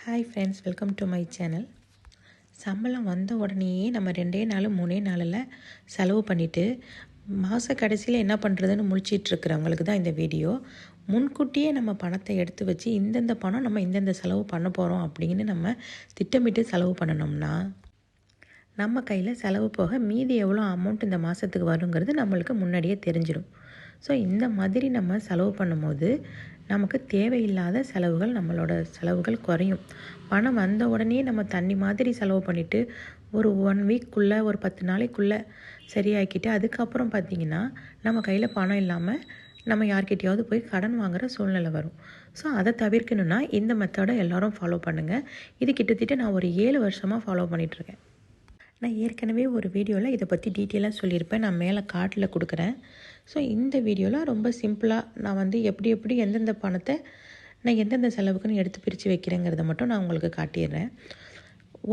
Hi friends, welcome to my channel. சம்பளம் வந்த உடனேயே நம்ம 2 நாள் 3 நாளில் செலவு பண்ணிவிட்டு மாத கடைசியில் என்ன பண்ணுறதுன்னு முழிச்சிட்ருக்கிறவங்களுக்கு தான் இந்த வீடியோ. முன்கூட்டியே நம்ம பணத்தை எடுத்து வச்சு இந்தந்த பணம் நம்ம இந்தந்த செலவு பண்ண போகிறோம் அப்படின்னு நம்ம திட்டமிட்டு செலவு பண்ணணும்னா நம்ம கையில் செலவு போக மீதி எவ்வளோ அமௌண்ட் இந்த மாதத்துக்கு வருங்கிறது நம்மளுக்கு முன்னாடியே தெரிஞ்சிடும். ஸோ இந்த மாதிரி நம்ம செலவு பண்ணும்போது நமக்கு தேவையில்லாத செலவுகள், நம்மளோட செலவுகள் குறையும். பணம் வந்த உடனே நம்ம தண்ணி மாதிரி செலவு பண்ணிவிட்டு ஒரு 1 வீக்குள்ளே ஒரு 10 நாளைக்குள்ளே சரியாக்கிட்டு அதுக்கப்புறம் பார்த்திங்கன்னா நம்ம கையில் பணம் இல்லாமல் நம்ம யார்கிட்டையாவது போய் கடன் வாங்குகிற சூழ்நிலை வரும். ஸோ அதை தவிர்க்கணுன்னா இந்த மெத்தடை எல்லோரும் ஃபாலோ பண்ணுங்கள். இது கிட்டத்தட்ட நான் ஒரு 7 வருஷமாக ஃபாலோ பண்ணிகிட்ருக்கேன். நான் ஏற்கனவே ஒரு வீடியோவில் இதை பற்றி டீட்டெயிலாக சொல்லியிருப்பேன். நான் மேலே கார்டில் கொடுக்குறேன். ஸோ இந்த வீடியோவில் ரொம்ப சிம்பிளாக நான் எப்படி எந்தெந்த பணத்தை நான் எந்தெந்த செலவுக்குன்னு எடுத்து பிரித்து வைக்கிறேங்கிறத மட்டும் நான் உங்களுக்கு காட்டிடுறேன்.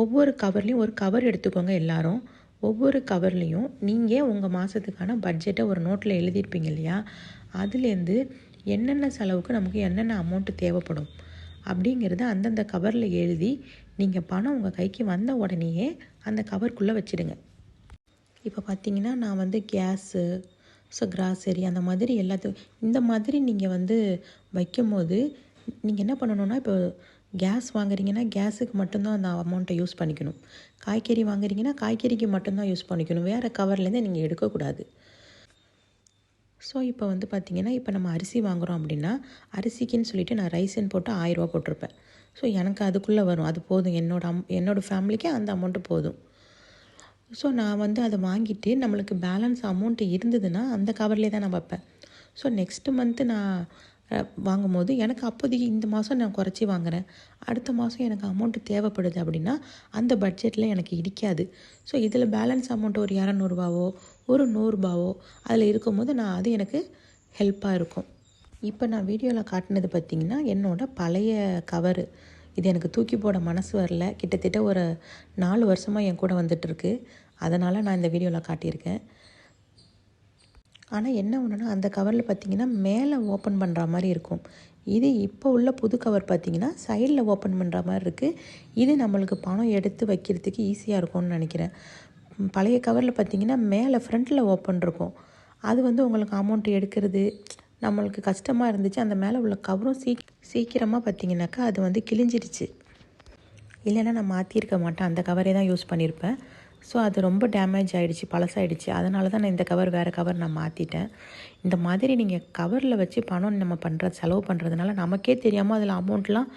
ஒவ்வொரு கவர்லேயும் ஒரு கவர் எடுத்துக்கோங்க எல்லாரும். ஒவ்வொரு கவர்லேயும் நீங்கள் உங்கள் மாதத்துக்கான பட்ஜெட்டை ஒரு நோட்டில் எழுதியிருப்பீங்க இல்லையா, அதுலேருந்து என்னென்ன செலவுக்கு நமக்கு என்னென்ன அமௌண்ட்டு தேவைப்படும் அப்படிங்கிறத அந்தந்த கவரில் எழுதி நீங்கள் பணம் உங்கள் கைக்கு வந்த உடனேயே அந்த கவருக்குள்ளே வச்சுடுங்க. இப்போ பார்த்தீங்கன்னா நான் கேஸு, கிராசரி அந்த மாதிரி எல்லாத்தையும் இந்த மாதிரி நீங்கள் வைக்கும் போது நீங்கள் என்ன பண்ணணுன்னா, இப்போ கேஸ் வாங்குறீங்கன்னா கேஸுக்கு மட்டும்தான் அந்த அமௌண்ட்டை யூஸ் பண்ணிக்கணும். காய்கறி வாங்குறீங்கன்னா காய்கறிக்கு மட்டும்தான் யூஸ் பண்ணிக்கணும். வேறு கவர்லேருந்து நீங்கள் எடுக்கக்கூடாது. ஸோ இப்போ பார்த்திங்கன்னா, இப்போ நம்ம அரிசி வாங்குகிறோம் அப்படின்னா அரிசிக்குன்னு சொல்லிவிட்டு நான் ரைஸ்ன்னு போட்டு 1000 ரூபா போட்டிருப்பேன். ஸோ எனக்கு அதுக்குள்ளே வரும், அது போதும், என்னோடய ஃபேமிலிக்கு அந்த அமௌண்ட்டு போதும். ஸோ நான் அதை வாங்கிட்டு நம்மளுக்கு பேலன்ஸ் அமௌண்ட்டு இருந்ததுன்னா அந்த கவர்லேயே தான் நான் வைப்பேன். ஸோ நெக்ஸ்ட்டு மந்த்து நான் வாங்கும்போது எனக்கு அப்போதைக்கு இந்த மாதம் நான் குறைச்சி வாங்குகிறேன், அடுத்த மாதம் எனக்கு அமௌண்ட்டு தேவைப்படுது அப்படின்னா அந்த பட்ஜெட்டில் எனக்கு இடிக்காது. ஸோ இதில் பேலன்ஸ் அமௌண்ட் ஒரு 200 ரூபாவோ ஒரு 100 ரூபாவோ அதில் இருக்கும்போது அது எனக்கு ஹெல்ப்பாக இருக்கும். இப்போ நான் வீடியோவில் காட்டினது பார்த்திங்கன்னா என்னோடய பழைய கவரு. இது எனக்கு தூக்கி போட மனசு வரல. கிட்டத்தட்ட ஒரு 4 வருஷமாக என் கூட வந்துட்டுருக்கு. அதனால் நான் இந்த வீடியோவில் காட்டியிருக்கேன். ஆனால் என்ன ஒன்றுனா அந்த கவரில் பார்த்திங்கன்னா மேலே ஓப்பன் பண்ணுற மாதிரி இருக்கும். இது இப்போ உள்ள புது கவர் பார்த்திங்கன்னா சைடில் ஓப்பன் பண்ணுற மாதிரி இருக்குது. இது நம்மளுக்கு பணம் எடுத்து வைக்கிறதுக்கு ஈஸியாக இருக்கும்னு நினைக்கிறேன். பழைய கவரில் பார்த்திங்கன்னா மேலே ஃப்ரண்ட்டில் ஓப்பன் இருக்கும். அது உங்களுக்கு அமௌண்ட் எடுக்கிறது நம்மளுக்கு கஷ்டமாக இருந்துச்சு. அந்த மேலே உள்ள கவரும் சீக்கிரமாக பார்த்திங்கனாக்கா அது கிழிஞ்சிடுச்சு. இல்லைன்னா நான் மாற்றிருக்க மாட்டேன், அந்த கவரே தான் யூஸ் பண்ணியிருப்பேன். ஸோ அது ரொம்ப டேமேஜ் ஆகிடுச்சு, பழசாயிடுச்சு. அதனால தான் நான் இந்த கவர் வேறு கவர் நான் மாற்றிட்டேன். இந்த மாதிரி நீங்கள் கவரில் வச்சு பணம் நம்ம செலவு பண்ணுறதுனால நமக்கே தெரியாமல் அதில் அமௌண்ட்லாம்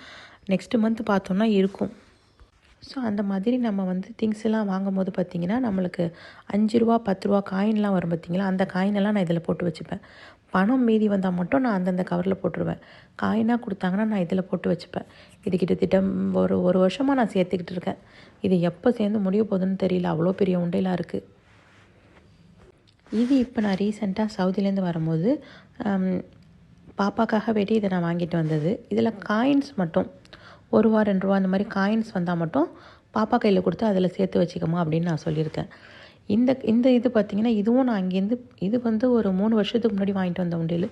நெக்ஸ்ட்டு மந்த் பார்த்தோன்னா இருக்கும். ஸோ அந்த மாதிரி நம்ம திங்ஸ் எல்லாம் வாங்கும்போது பார்த்திங்கன்னா நம்மளுக்கு 5 ரூபா 10 ரூபா காயின்லாம் வரும் பார்த்திங்களா, அந்த காயினெல்லாம் நான் இதில் போட்டு வச்சுப்பேன். பணம் மீதி வந்தால் மட்டும் நான் அந்தந்த கவரில் போட்டுருவேன். காயினாக கொடுத்தாங்கன்னா நான் இதில் போட்டு வச்சுப்பேன். இது கிட்டத்தட்ட ஒரு வருஷமாக நான் சேர்த்துக்கிட்டு இருக்கேன். இது எப்போ சேர்ந்து முடிய போகுதுன்னு தெரியல, அவ்வளோ பெரிய உண்டையெல்லாம் இருக்குது. இது இப்போ நான் ரீசெண்டாக சவுதியிலேருந்து வரும்போது பாப்பாக்காக வேண்டி இதை நான் வாங்கிட்டு வந்தது. இதில் காயின்ஸ் மட்டும் 1 ரூபா 2 ரூபா அந்த மாதிரி காயின்ஸ் வந்தால் மட்டும் பாப்பா கையில் கொடுத்து அதில் சேர்த்து வச்சுக்கோமா அப்படின்னு நான் சொல்லியிருக்கேன். இந்த இது பார்த்திங்கன்னா இதுவும் நான் அங்கேருந்து இது ஒரு 3 வருஷத்துக்கு முன்னாடி வாங்கிட்டு வந்த உண்டியல்.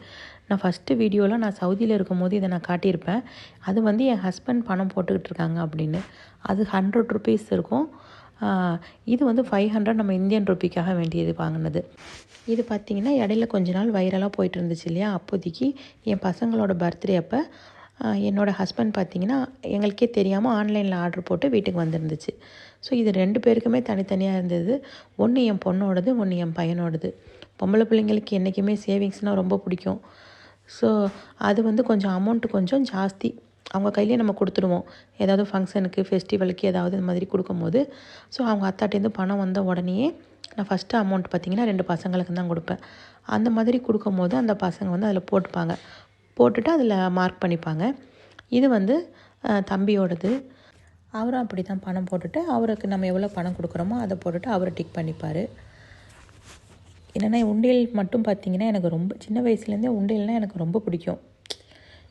நான் ஃபஸ்ட்டு வீடியோவில் நான் சவுதியில் இருக்கும்போது இதை நான் காட்டியிருப்பேன். அது என் ஹஸ்பண்ட் பணம் போட்டுக்கிட்டு இருக்காங்க அப்படின்னு. அது 100 ருபீஸ் இருக்கும். இது 500 நம்ம இந்தியன் ருப்பிக்காக வேண்டியது வாங்கினது. இது பார்த்திங்கன்னா இடையில கொஞ்ச நாள் வைரலாக போயிட்டு இருந்துச்சு இல்லையா, அப்போதைக்கு என் பசங்களோட பர்த்டே அப்போ என்னோடய ஹஸ்பண்ட் பார்த்திங்கன்னா எங்களுக்கே தெரியாமல் ஆன்லைனில் ஆர்டர் போட்டு வீட்டுக்கு வந்துருந்துச்சு. ஸோ இது 2 பேருக்குமே தனித்தனியாக இருந்தது. ஒன்று என் பொண்ணோடது, ஒன்று என் பையனோடது. பொம்பளை பிள்ளைங்களுக்கு என்றைக்குமே சேவிங்ஸ்னால் ரொம்ப பிடிக்கும். ஸோ அது கொஞ்சம் அமௌண்ட்டு கொஞ்சம் ஜாஸ்தி அவங்க கையிலே நம்ம கொடுத்துடுவோம். ஏதாவது ஃபங்க்ஷனுக்கு ஃபெஸ்டிவலுக்கு ஏதாவது இந்த மாதிரி கொடுக்கும்போது ஸோ அவங்க அத்தாட்டேருந்து பணம் வந்த உடனேயே நான் ஃபஸ்ட்டு அமௌண்ட் பார்த்திங்கன்னா 2 பசங்களுக்கு தான் கொடுப்பேன். அந்த மாதிரி கொடுக்கும்போது அந்த பசங்க அதில் போட்டுட்டு அதில் மார்க் பண்ணிப்பாங்க. இது தம்பியோடது. அவரும் அப்படி தான் பணம் போட்டுட்டு அவருக்கு நம்ம எவ்வளோ பணம் கொடுக்குறோமோ அதை போட்டுட்டு அவர் டிக் பண்ணிப்பார். என்னென்னா உண்டியல் மட்டும் பார்த்திங்கன்னா எனக்கு ரொம்ப சின்ன வயசுலேருந்தே உண்டியல்னால் எனக்கு ரொம்ப பிடிக்கும்.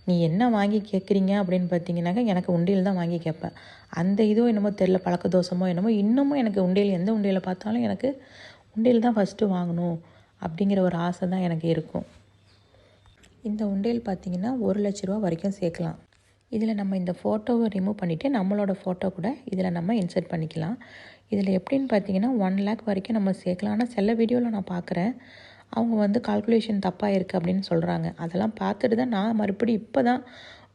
நீ என்ன வாங்கி கேட்குறீங்க அப்படின்னு பார்த்தீங்கன்னாக்கா எனக்கு உண்டியல் தான் வாங்கி கேட்பேன். அந்த இதோ என்னமோ தெரில, பழக்க தோஷமோ என்னமோ இன்னமும் எனக்கு உண்டியல், எந்த உண்டியலை பார்த்தாலும் எனக்கு உண்டியல் தான் ஃபஸ்ட்டு வாங்கணும் அப்படிங்கிற ஒரு ஆசை தான் எனக்கு இருக்கும். இந்த உண்டியல் பார்த்திங்கன்னா 1 லட்ச ரூபா வரைக்கும் சேர்க்கலாம். இதில் நம்ம இந்த ஃபோட்டோவை ரிமூவ் பண்ணிவிட்டு நம்மளோட ஃபோட்டோ கூட இதில் நம்ம இன்சர்ட் பண்ணிக்கலாம். இதில் எப்படின்னு பார்த்தீங்கன்னா 1 லேக் வரைக்கும் நம்ம சேர்க்கலாம். ஆனால் சில வீடியோவில் நான் பார்க்குறேன், அவங்க வந்து கால்குலேஷன் தப்பாக இருக்குது அப்படின்னு சொல்கிறாங்க. அதெல்லாம் பார்த்துட்டு தான் நான் மறுபடியும் இப்போ தான்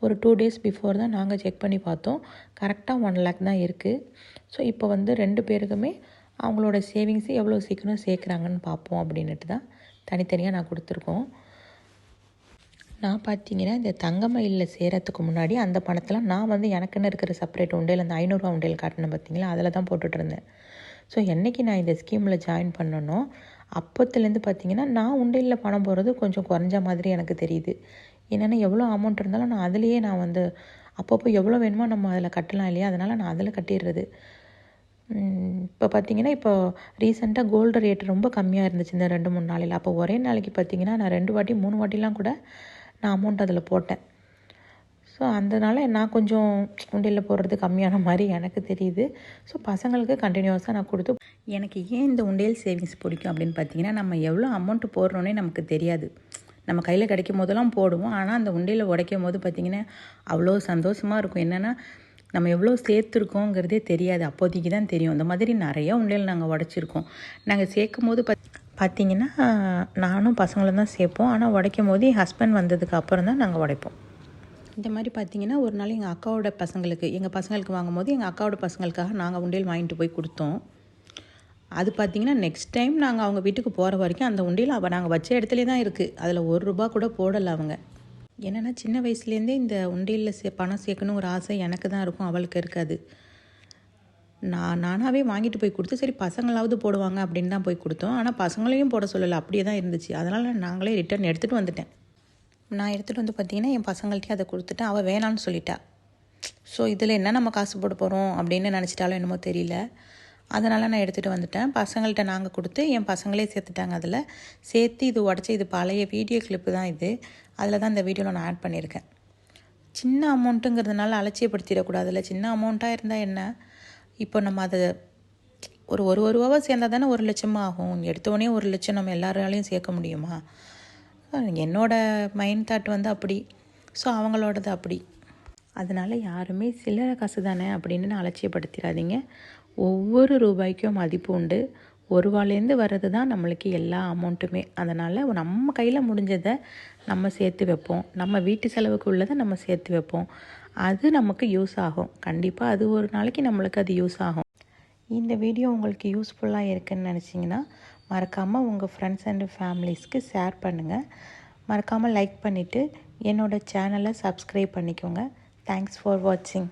ஒரு 2 டேஸ் பிஃபோர் தான் நாங்கள் செக் பண்ணி பார்த்தோம். கரெக்டாக 1 லேக் தான் இருக்குது. ஸோ இப்போ வந்து 2 பேருக்குமே அவங்களோட சேவிங்ஸு எவ்வளோ சீக்கிரம் சேர்க்குறாங்கன்னு பார்ப்போம் அப்படின்ட்டு தான் தனித்தனியாக நான் கொடுத்துருக்கோம். நான் பார்த்தீங்கன்னா இந்த தங்கமயிலில் சேரத்துக்கு முன்னாடி அந்த பணத்தில் நான் வந்து எனக்குன்னு இருக்கிற செப்பரேட் உண்டியல் அந்த 500 ரூபா உண்டியல் காட்டினேன் பார்த்தீங்களா, அதில் தான் போட்டுட்ருந்தேன். ஸோ என்றைக்கு நான் இந்த ஸ்கீமில் ஜாயின் பண்ணனோ அப்போத்துலேருந்து பார்த்தீங்கன்னா நான் உண்டியலில் பணம் போடுறது கொஞ்சம் குறைஞ்ச மாதிரி எனக்கு தெரியுது. என்னென்னா எவ்வளோ அமௌண்ட் இருந்தாலும் நான் அதுலேயே நான் வந்து அப்பப்போ எவ்வளோ வேணுமோ நம்ம அதில் கட்டலாம் இல்லையா, அதனால் நான் அதில் கட்டிடுறது. இப்போ பார்த்தீங்கன்னா இப்போ ரீசெண்டாக கோல்டு ரேட் ரொம்ப கம்மியாக இருந்துச்சு இந்த 2-3 நாளையில். அப்போ ஒரே நாளைக்கு பார்த்தீங்கன்னா நான் 2 வாட்டி 3 வாட்டிலாம் கூட நான் அமௌண்ட் அதில் போட்டேன். ஸோ அதனால் நான் கொஞ்சம் உண்டியலில் போடுறது கம்மியான மாதிரி எனக்கு தெரியுது. ஸோ பசங்களுக்கு கண்டினியூஸாக நான் கொடுத்து எனக்கு ஏன் இந்த உண்டியல் சேவிங்ஸ் பிடிக்கும் அப்படின்னு பார்த்தீங்கன்னா, நம்ம எவ்வளோ அமௌண்ட்டு போடுறோன்னே நமக்கு தெரியாது. நம்ம கையில் கிடைக்கும் போதெல்லாம் போடுவோம். ஆனால் அந்த உண்டியலில் உடைக்கும் போது பார்த்திங்கன்னா அவ்வளோ சந்தோஷமாக இருக்கும். என்னென்னா நம்ம எவ்வளோ சேர்த்துருக்கோங்கிறதே தெரியாது, அப்போதைக்கு தான் தெரியும். அந்த மாதிரி நிறையா உண்டியல் நாங்கள் உடைச்சிருக்கோம். நாங்கள் சேர்க்கும் போது பார்த்திங்கன்னா நானும் பசங்களும் தான் சேர்ப்போம். ஆனால் உடைக்கும் போது என் ஹஸ்பண்ட் வந்ததுக்கு அப்புறம் தான் நாங்கள் உடைப்போம். இந்த மாதிரி பார்த்திங்கன்னா ஒரு நாள் எங்கள் அக்காவோட பசங்களுக்கு எங்கள் பசங்களுக்கு வாங்கும்போது எங்கள் அக்காவோட பசங்களுக்காக நாங்கள் உண்டியல் வாங்கிட்டு போய் கொடுத்தோம். அது பார்த்திங்கன்னா நெக்ஸ்ட் டைம் நாங்கள் அவங்க வீட்டுக்கு போகிற வரைக்கும் அந்த உண்டியல் நாங்கள் வச்ச இடத்துலே தான் இருக்குது. அதில் ₹1 கூட போடலை அவங்க. என்னென்னா சின்ன வயசுலேருந்தே இந்த உண்டியலில் பணம் சேர்க்கணுங்கிற ஆசை எனக்கு தான் இருக்கும், அவளுக்கு இருக்காது. நானாகவே வாங்கிட்டு போய் கொடுத்து சரி பசங்களாவது போடுவாங்க அப்படின்னு தான் போய் கொடுத்தோம். ஆனால் பசங்களையும் போட சொல்லலை, அப்படியே தான் இருந்துச்சு. அதனால் நாங்களே ரிட்டர்ன் எடுத்துகிட்டு வந்துட்டேன். நான் எடுத்துகிட்டு வந்து பார்த்திங்கன்னா என் பசங்கள்கிட்ட அதை கொடுத்துட்டேன். அவள் வேணான்னு சொல்லிட்டா. ஸோ இதில் என்ன நம்ம காசு போட போகிறோம் அப்படின்னு நினச்சிட்டாலும் என்னமோ தெரியல. அதனால் நான் எடுத்துகிட்டு வந்துட்டேன். பசங்கள்கிட்ட நாங்கள் கொடுத்து என் பசங்களே சேர்த்துட்டாங்க. அதில் சேர்த்து இது உடச்சி இது பழைய வீடியோ கிளிப்பு தான் இது. அதில் தான் இந்த வீடியோவில் நான் ஆட் பண்ணியிருக்கேன். சின்ன அமௌண்ட்டுங்கிறதுனால அலட்சியப்படுத்திடக்கூடாதுல்ல. சின்ன அமௌண்ட்டாக இருந்தால் என்ன, இப்போ நம்ம அதை ஒரு ரூபாவா சேர்ந்தால் தானே 1 லட்சமாக ஆகும். எடுத்தோடனே 1 லட்சம் நம்ம எல்லாராலையும் சேர்க்க முடியுமா? என்னோடய மைண்ட் தாட் வந்து அப்படி. ஸோ அவங்களோடது அப்படி. அதனால் யாருமே சில்லறை காசு தானே அப்படின்னு அலட்சியப்படுத்திடாதீங்க. ஒவ்வொரு ரூபாய்க்கும் மதிப்பு உண்டு. ₹1 வர்றது தான் நம்மளுக்கு எல்லா அமௌண்ட்டுமே. அதனால் நம்ம கையில் முடிஞ்சதை நம்ம சேர்த்து வைப்போம். நம்ம வீட்டு செலவுக்கு உள்ளதை நம்ம சேர்த்து வைப்போம். அது நமக்கு யூஸ் ஆகும். கண்டிப்பாக அது ஒரு நாளைக்கு நம்மளுக்கு அது யூஸ் ஆகும். இந்த வீடியோ உங்களுக்கு யூஸ்ஃபுல்லாக இருக்குதுன்னு நினச்சிங்கன்னா மறக்காமல் உங்கள் ஃப்ரெண்ட்ஸ் அண்ட் ஃபேமிலிஸ்க்கு ஷேர் பண்ணுங்கள். மறக்காமல் லைக் பண்ணிவிட்டு என்னோடய சேனலை சப்ஸ்கிரைப் பண்ணிக்கோங்க. தேங்க்ஸ் ஃபார் வாட்சிங்.